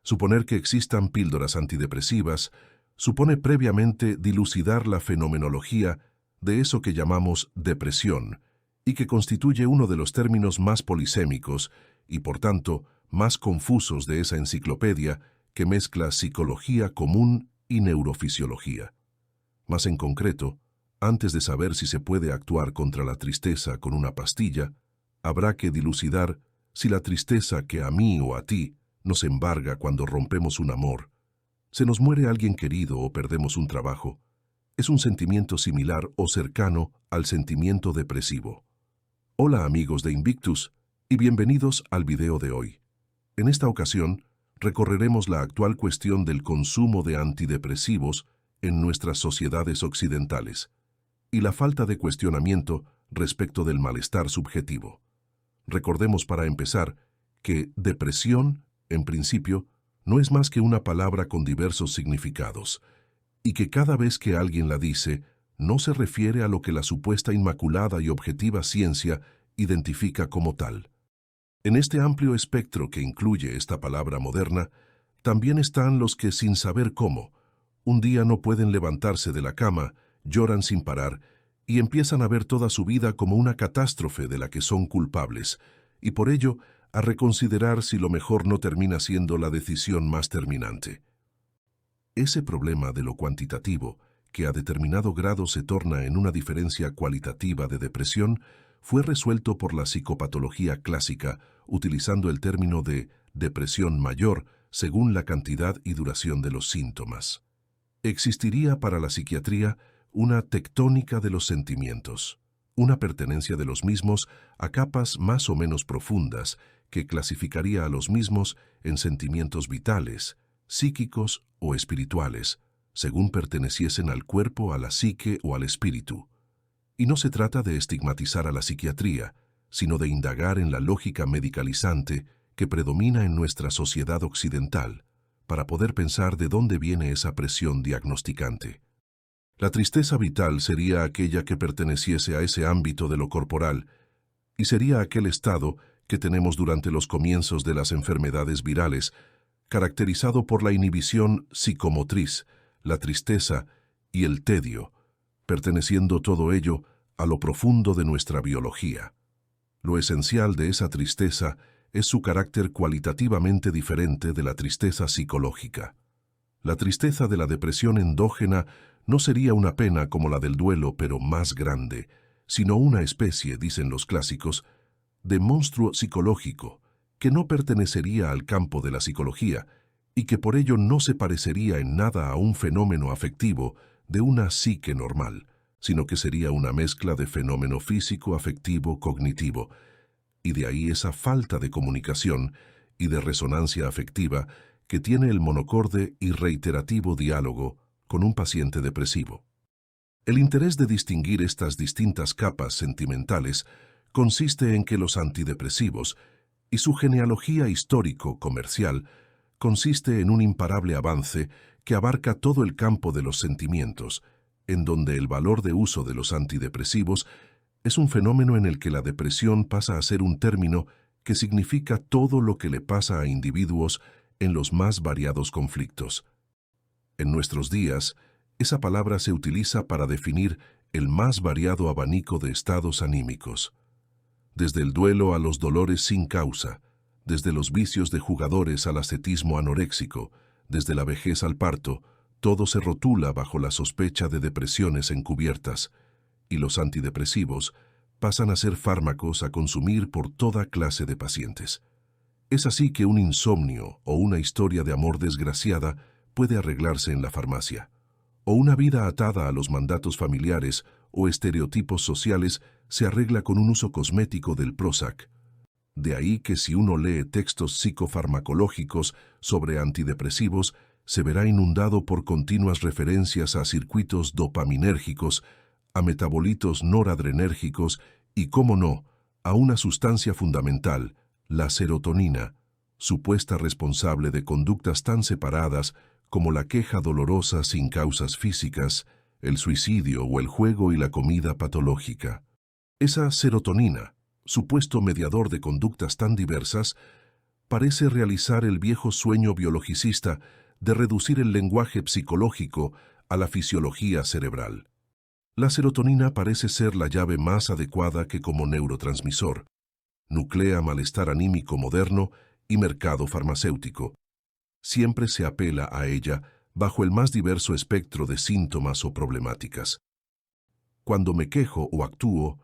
Suponer que existan píldoras antidepresivas supone previamente dilucidar la fenomenología de eso que llamamos depresión, y que constituye uno de los términos más polisémicos y, por tanto, más confusos de esa enciclopedia que mezcla psicología común y neurofisiología. Más en concreto, antes de saber si se puede actuar contra la tristeza con una pastilla, habrá que dilucidar si la tristeza que a mí o a ti nos embarga cuando rompemos un amor, se nos muere alguien querido o perdemos un trabajo, es un sentimiento similar o cercano al sentimiento depresivo. Hola amigos de Invictus y bienvenidos al video de hoy. En esta ocasión, recorreremos la actual cuestión del consumo de antidepresivos en nuestras sociedades occidentales y la falta de cuestionamiento respecto del malestar subjetivo. Recordemos para empezar que depresión, en principio, no es más que una palabra con diversos significados, y que cada vez que alguien la dice, no se refiere a lo que la supuesta inmaculada y objetiva ciencia identifica como tal. En este amplio espectro que incluye esta palabra moderna, también están los que, sin saber cómo, un día no pueden levantarse de la cama, lloran sin parar y empiezan a ver toda su vida como una catástrofe de la que son culpables, y por ello a reconsiderar si lo mejor no termina siendo la decisión más terminante. Ese problema de lo cuantitativo, que a determinado grado se torna en una diferencia cualitativa de depresión, fue resuelto por la psicopatología clásica, utilizando el término de depresión mayor según la cantidad y duración de los síntomas. Existiría para la psiquiatría una tectónica de los sentimientos, una pertenencia de los mismos a capas más o menos profundas que clasificaría a los mismos en sentimientos vitales, psíquicos o espirituales, según perteneciesen al cuerpo, a la psique o al espíritu. Y no se trata de estigmatizar a la psiquiatría, sino de indagar en la lógica medicalizante que predomina en nuestra sociedad occidental, para poder pensar de dónde viene esa presión diagnosticante. La tristeza vital sería aquella que perteneciese a ese ámbito de lo corporal, y sería aquel estado que tenemos durante los comienzos de las enfermedades virales, caracterizado por la inhibición psicomotriz, la tristeza y el tedio, perteneciendo todo ello a lo profundo de nuestra biología. Lo esencial de esa tristeza es su carácter cualitativamente diferente de la tristeza psicológica. La tristeza de la depresión endógena no sería una pena como la del duelo, pero más grande, sino una especie, dicen los clásicos, de monstruo psicológico, que no pertenecería al campo de la psicología y que por ello no se parecería en nada a un fenómeno afectivo de una psique normal, sino que sería una mezcla de fenómeno físico, afectivo, cognitivo, y de ahí esa falta de comunicación y de resonancia afectiva que tiene el monocorde y reiterativo diálogo con un paciente depresivo. El interés de distinguir estas distintas capas sentimentales consiste en que los antidepresivos y su genealogía histórico-comercial consiste en un imparable avance que abarca todo el campo de los sentimientos, en donde el valor de uso de los antidepresivos es un fenómeno en el que la depresión pasa a ser un término que significa todo lo que le pasa a individuos en los más variados conflictos. En nuestros días, esa palabra se utiliza para definir el más variado abanico de estados anímicos. Desde el duelo a los dolores sin causa, desde los vicios de jugadores al ascetismo anoréxico, desde la vejez al parto, todo se rotula bajo la sospecha de depresiones encubiertas, y los antidepresivos pasan a ser fármacos a consumir por toda clase de pacientes. Es así que un insomnio o una historia de amor desgraciada puede arreglarse en la farmacia, o una vida atada a los mandatos familiares o estereotipos sociales se arregla con un uso cosmético del Prozac. De ahí que si uno lee textos psicofarmacológicos sobre antidepresivos, se verá inundado por continuas referencias a circuitos dopaminérgicos, a metabolitos noradrenérgicos y, cómo no, a una sustancia fundamental, la serotonina, supuesta responsable de conductas tan separadas como la queja dolorosa sin causas físicas, el suicidio o el juego y la comida patológica. Esa serotonina, supuesto mediador de conductas tan diversas, parece realizar el viejo sueño biologicista de reducir el lenguaje psicológico a la fisiología cerebral. La serotonina parece ser la llave más adecuada que como neurotransmisor, nuclea malestar anímico moderno y mercado farmacéutico. Siempre se apela a ella bajo el más diverso espectro de síntomas o problemáticas. Cuando me quejo o actúo,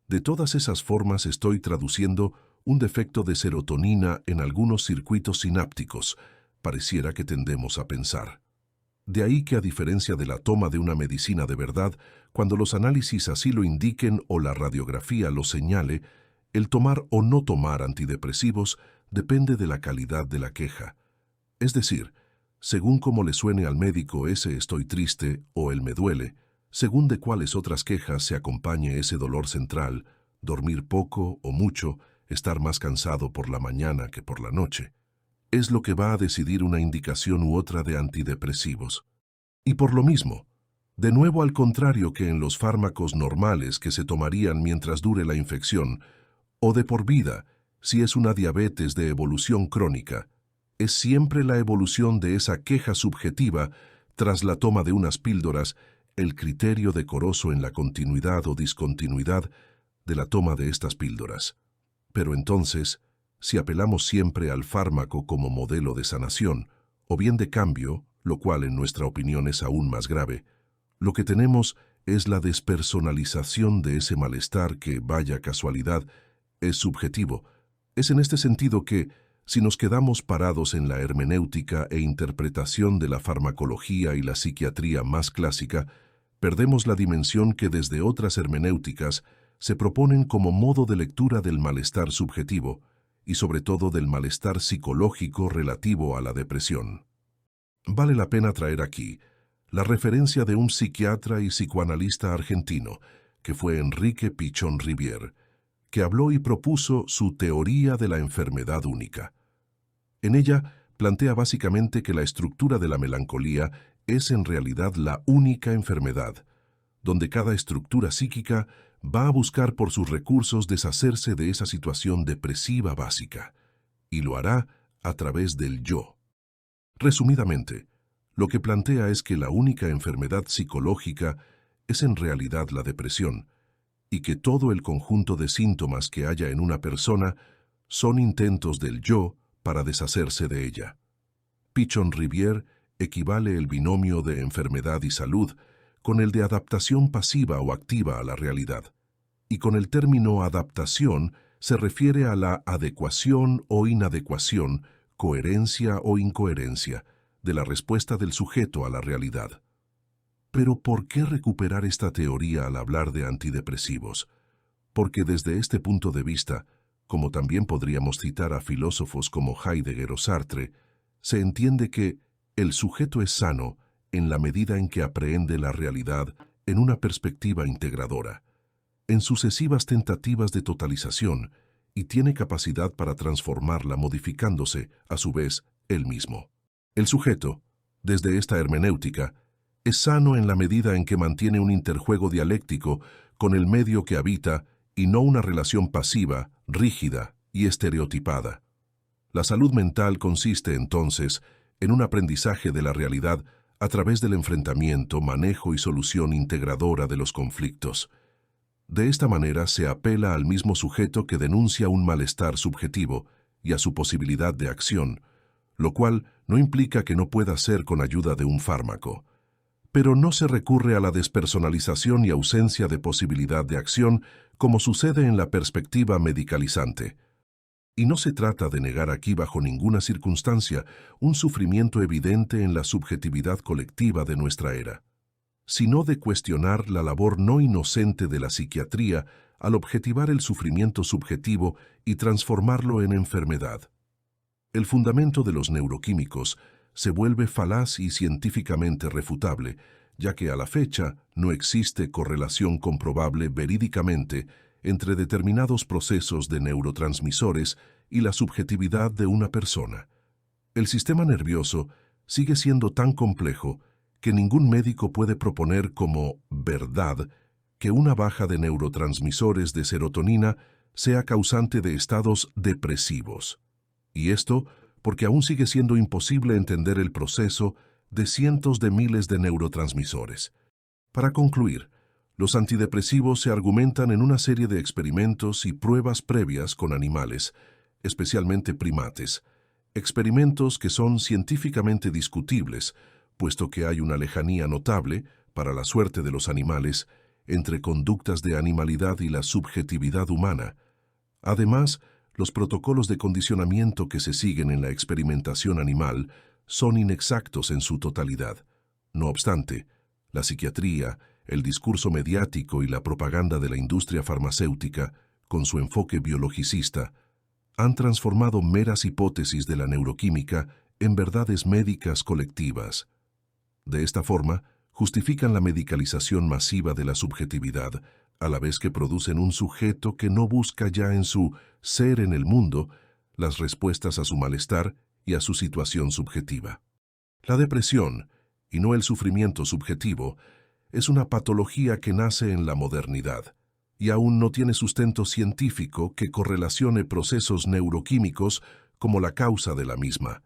de todas esas formas estoy traduciendo un defecto de serotonina en algunos circuitos sinápticos, pareciera que tendemos a pensar. De ahí que, a diferencia de la toma de una medicina de verdad, cuando los análisis así lo indiquen o la radiografía lo señale, el tomar o no tomar antidepresivos depende de la calidad de la queja. Es decir, según cómo le suene al médico ese estoy triste o el me duele, según de cuáles otras quejas se acompañe ese dolor central, dormir poco o mucho, estar más cansado por la mañana que por la noche, es lo que va a decidir una indicación u otra de antidepresivos. Y por lo mismo, de nuevo al contrario que en los fármacos normales que se tomarían mientras dure la infección, o de por vida, si es una diabetes de evolución crónica, es siempre la evolución de esa queja subjetiva tras la toma de unas píldoras el criterio decoroso en la continuidad o discontinuidad de la toma de estas píldoras. Pero entonces, si apelamos siempre al fármaco como modelo de sanación, o bien de cambio, lo cual en nuestra opinión es aún más grave, lo que tenemos es la despersonalización de ese malestar que, vaya casualidad, es subjetivo. Es en este sentido que, si nos quedamos parados en la hermenéutica e interpretación de la farmacología y la psiquiatría más clásica, perdemos la dimensión que desde otras hermenéuticas se proponen como modo de lectura del malestar subjetivo y sobre todo del malestar psicológico relativo a la depresión. Vale la pena traer aquí la referencia de un psiquiatra y psicoanalista argentino, que fue Enrique Pichon Rivière, que habló y propuso su teoría de la enfermedad única. En ella plantea básicamente que la estructura de la melancolía es en realidad la única enfermedad, donde cada estructura psíquica va a buscar por sus recursos deshacerse de esa situación depresiva básica, y lo hará a través del yo. Resumidamente, lo que plantea es que la única enfermedad psicológica es en realidad la depresión, y que todo el conjunto de síntomas que haya en una persona son intentos del yo para deshacerse de ella. Pichon Rivière equivale el binomio de enfermedad y salud con el de adaptación pasiva o activa a la realidad, y con el término adaptación se refiere a la adecuación o inadecuación, coherencia o incoherencia, de la respuesta del sujeto a la realidad. Pero ¿por qué recuperar esta teoría al hablar de antidepresivos? Porque desde este punto de vista, como también podríamos citar a filósofos como Heidegger o Sartre, se entiende que el sujeto es sano en la medida en que aprehende la realidad en una perspectiva integradora, en sucesivas tentativas de totalización, y tiene capacidad para transformarla modificándose, a su vez, él mismo. El sujeto, desde esta hermenéutica, es sano en la medida en que mantiene un interjuego dialéctico con el medio que habita y no una relación pasiva, rígida y estereotipada. La salud mental consiste, entonces, en un aprendizaje de la realidad a través del enfrentamiento, manejo y solución integradora de los conflictos. De esta manera se apela al mismo sujeto que denuncia un malestar subjetivo y a su posibilidad de acción, lo cual no implica que no pueda ser con ayuda de un fármaco. Pero no se recurre a la despersonalización y ausencia de posibilidad de acción como sucede en la perspectiva medicalizante. Y no se trata de negar aquí bajo ninguna circunstancia un sufrimiento evidente en la subjetividad colectiva de nuestra era, sino de cuestionar la labor no inocente de la psiquiatría al objetivar el sufrimiento subjetivo y transformarlo en enfermedad. El fundamento de los neuroquímicos se vuelve falaz y científicamente refutable, ya que a la fecha no existe correlación comprobable verídicamente entre determinados procesos de neurotransmisores y la subjetividad de una persona. El sistema nervioso sigue siendo tan complejo que ningún médico puede proponer como verdad que una baja de neurotransmisores de serotonina sea causante de estados depresivos. Y esto porque aún sigue siendo imposible entender el proceso de cientos de miles de neurotransmisores. Para concluir, los antidepresivos se argumentan en una serie de experimentos y pruebas previas con animales, especialmente primates, experimentos que son científicamente discutibles, puesto que hay una lejanía notable, para la suerte de los animales, entre conductas de animalidad y la subjetividad humana. Además, los protocolos de condicionamiento que se siguen en la experimentación animal son inexactos en su totalidad. No obstante, la psiquiatría, el discurso mediático y la propaganda de la industria farmacéutica, con su enfoque biologicista, han transformado meras hipótesis de la neuroquímica en verdades médicas colectivas. De esta forma, justifican la medicalización masiva de la subjetividad, a la vez que producen un sujeto que no busca ya en su ser en el mundo las respuestas a su malestar y a su situación subjetiva. La depresión, y no el sufrimiento subjetivo, es una patología que nace en la modernidad, y aún no tiene sustento científico que correlacione procesos neuroquímicos como la causa de la misma.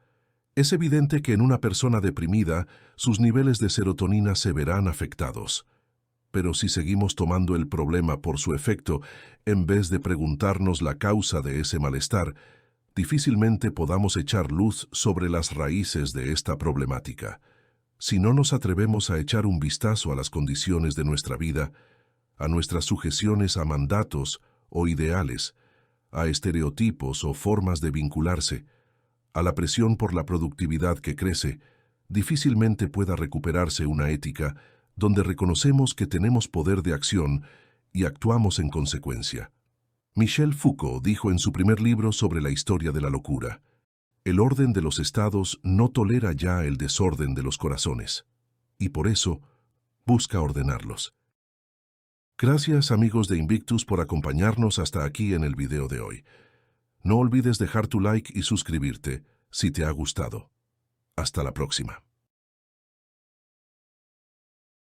Es evidente que en una persona deprimida, sus niveles de serotonina se verán afectados. Pero si seguimos tomando el problema por su efecto, en vez de preguntarnos la causa de ese malestar, difícilmente podamos echar luz sobre las raíces de esta problemática. Si no nos atrevemos a echar un vistazo a las condiciones de nuestra vida, a nuestras sujeciones a mandatos o ideales, a estereotipos o formas de vincularse, a la presión por la productividad que crece, difícilmente pueda recuperarse una ética donde reconocemos que tenemos poder de acción y actuamos en consecuencia. Michel Foucault dijo en su primer libro sobre la historia de la locura: el orden de los estados no tolera ya el desorden de los corazones, y por eso busca ordenarlos. Gracias, amigos de Invictus, por acompañarnos hasta aquí en el video de hoy. No olvides dejar tu like y suscribirte si te ha gustado. Hasta la próxima.